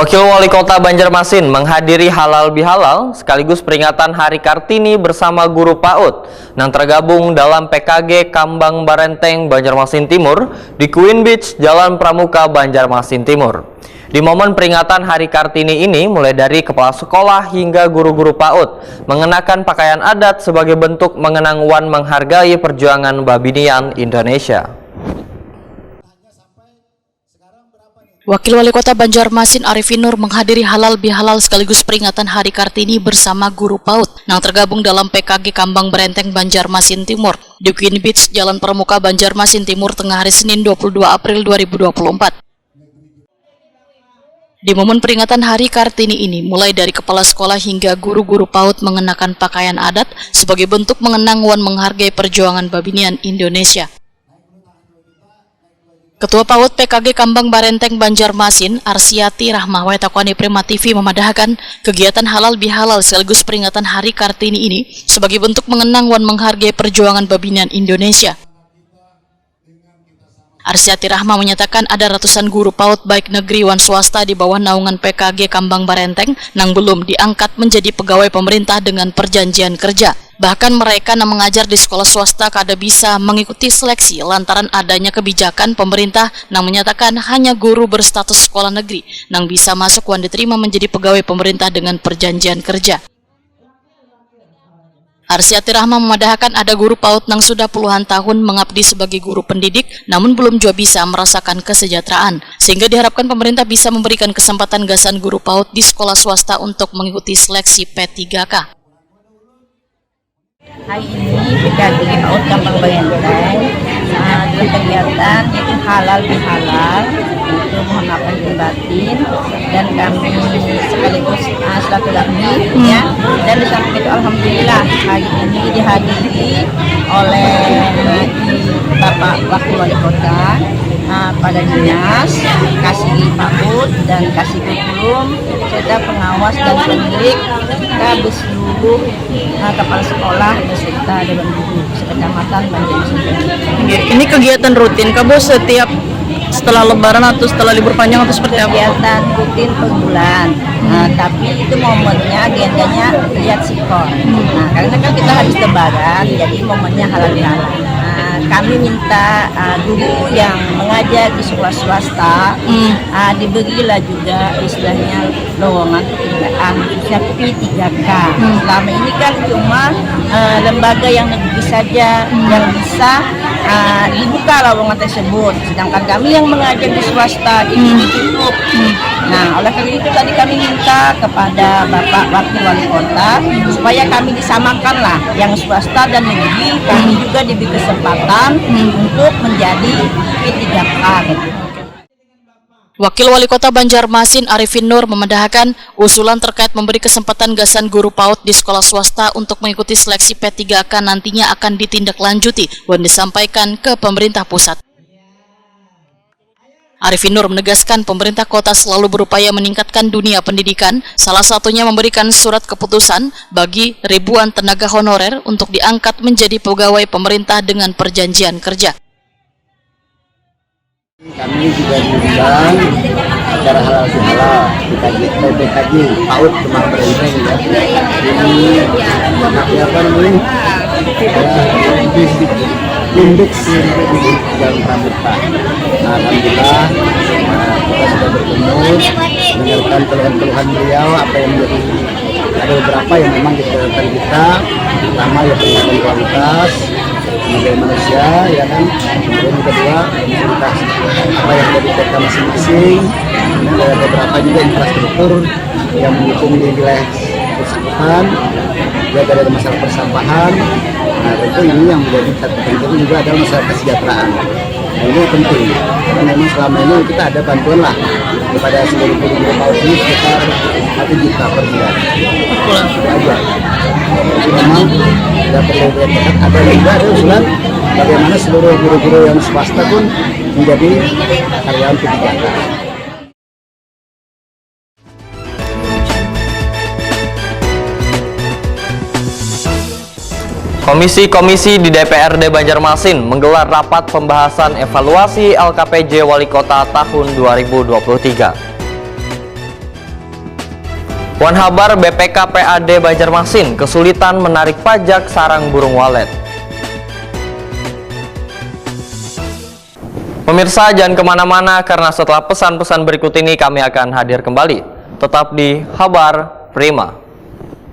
Wakil Wali Kota Banjarmasin menghadiri halal bihalal sekaligus peringatan Hari Kartini bersama guru PAUD yang tergabung dalam PKG Kambang Barenteng Banjarmasin Timur di Queen Beach, Jalan Pramuka, Banjarmasin Timur. Di momen peringatan Hari Kartini ini, mulai dari kepala sekolah hingga guru-guru PAUD mengenakan pakaian adat sebagai bentuk mengenang wan menghargai perjuangan Babinian Indonesia. Wakil Wali Kota Banjarmasin Arifin Nur menghadiri halal bihalal sekaligus peringatan Hari Kartini bersama guru PAUD yang tergabung dalam PKG Kambang Barenteng Banjarmasin Timur di Queen Beach, Jalan Pramuka, Banjarmasin Timur, tengah hari Senin 22 April 2024. Di momen peringatan Hari Kartini ini, mulai dari kepala sekolah hingga guru-guru PAUD mengenakan pakaian adat sebagai bentuk mengenang wan menghargai perjuangan Babinian Indonesia. Ketua PAUD PKG Kambang Barenteng Banjarmasin, Arsiati Rahmah Wetakwani Prima TV memadahkan kegiatan halal bihalal sekaligus peringatan Hari Kartini ini sebagai bentuk mengenang wan menghargai perjuangan Babinian Indonesia. Arsiati Rahmah menyatakan ada ratusan guru PAUD baik negeri wan swasta di bawah naungan PKG Kambang Barenteng yang belum diangkat menjadi pegawai pemerintah dengan perjanjian kerja. Bahkan mereka yang mengajar di sekolah swasta kada bisa mengikuti seleksi lantaran adanya kebijakan pemerintah yang menyatakan hanya guru berstatus sekolah negeri yang bisa masuk wan diterima menjadi pegawai pemerintah dengan perjanjian kerja. Arsiati Rahmah memadahkan ada guru PAUD yang sudah puluhan tahun mengabdi sebagai guru pendidik namun belum juga bisa merasakan kesejahteraan, sehingga diharapkan pemerintah bisa memberikan kesempatan gasan guru PAUD di sekolah swasta untuk mengikuti seleksi P3K. Hari ini PKG PAUD Kambang Barenteng dengan kegiatan itu halal bihalal untuk memaafkan batin, dan kami sekaligus silaturahmi ya. Dan di samping itu alhamdulillah hari ini dihadiri oleh Bapak Wakil Wali Kota, pada dinas, kasih PAUD dan kasih kurikulum serta pengawas dan pemilik seluruh kepala sekolah beserta dewan guru sekecamatan Banjarmasin. Ini kegiatan rutin Kak Bos setiap setelah lebaran atau setelah libur panjang atau seperti apa? Kegiatan rutin per bulan, tapi itu momennya agendanya lihat sikon. Karena kan kita habis lebaran, jadi momennya halal bihalal. Kami minta guru yang mengajar di sekolah swasta diberilah juga istilahnya lowongan pekerjaan khususnya P3K. Selama ini kan cuma lembaga yang negeri saja yang bisa dibuka lowongan tersebut, sedangkan kami yang mengajar di swasta itu ditutup. Nah, oleh karena itu tadi kami minta kepada Bapak Wakil Wali Kota supaya kami disamakan lah, yang swasta dan negeri kami juga diberi kesempatan untuk menjadi P3K gitu. Wakil Wali Kota Banjarmasin Arifin Nur memendahkan usulan terkait memberi kesempatan gasan guru PAUD di sekolah swasta untuk mengikuti seleksi P3K nantinya akan ditindaklanjuti dan disampaikan ke pemerintah pusat. Arifin Nur menegaskan pemerintah kota selalu berupaya meningkatkan dunia pendidikan, salah satunya memberikan surat keputusan bagi ribuan tenaga honorer untuk diangkat menjadi pegawai pemerintah dengan perjanjian kerja. Kami juga diundang acara halal bihalal PKG PAUD Kambang Barenteng ya. Ini apa namanya? Indeks Jalan Pramuka. Alhamdulillah kita sudah bertemu, mendengarkan keluhan-keluhan beliau, apa yang menjadi ada beberapa yang memang dikeluhkan kita, pertama ya peningkatan kualitas sebagai manusia ya kan, kemudian yang kedua kualitas apa yang menjadi TK masing-masing, dan beberapa juga infrastruktur yang mendukung di wilayah bersangkutan, juga ada masalah persampahan. Nah, tentu ini yang menjadi satu penting juga adalah masalah kesejahteraan. Nah, ini penting karena memang selama ini kita ada bantuan lah kepada seluruh guru-guru PAUD ini sekitar 1 juta per bulan. Itu aja. Jadi memang tidak perlu dikatakan, ada juga ada usulan bagaimana seluruh guru-guru yang swasta pun menjadi karyawan P3K. Komisi-komisi di DPRD Banjarmasin menggelar rapat pembahasan evaluasi LKPJ Wali Kota tahun 2023. Wan Habar BPK PAD Banjarmasin kesulitan menarik pajak sarang burung walet. Pemirsa, jangan kemana-mana karena setelah pesan-pesan berikut ini kami akan hadir kembali. Tetap di Habar Prima.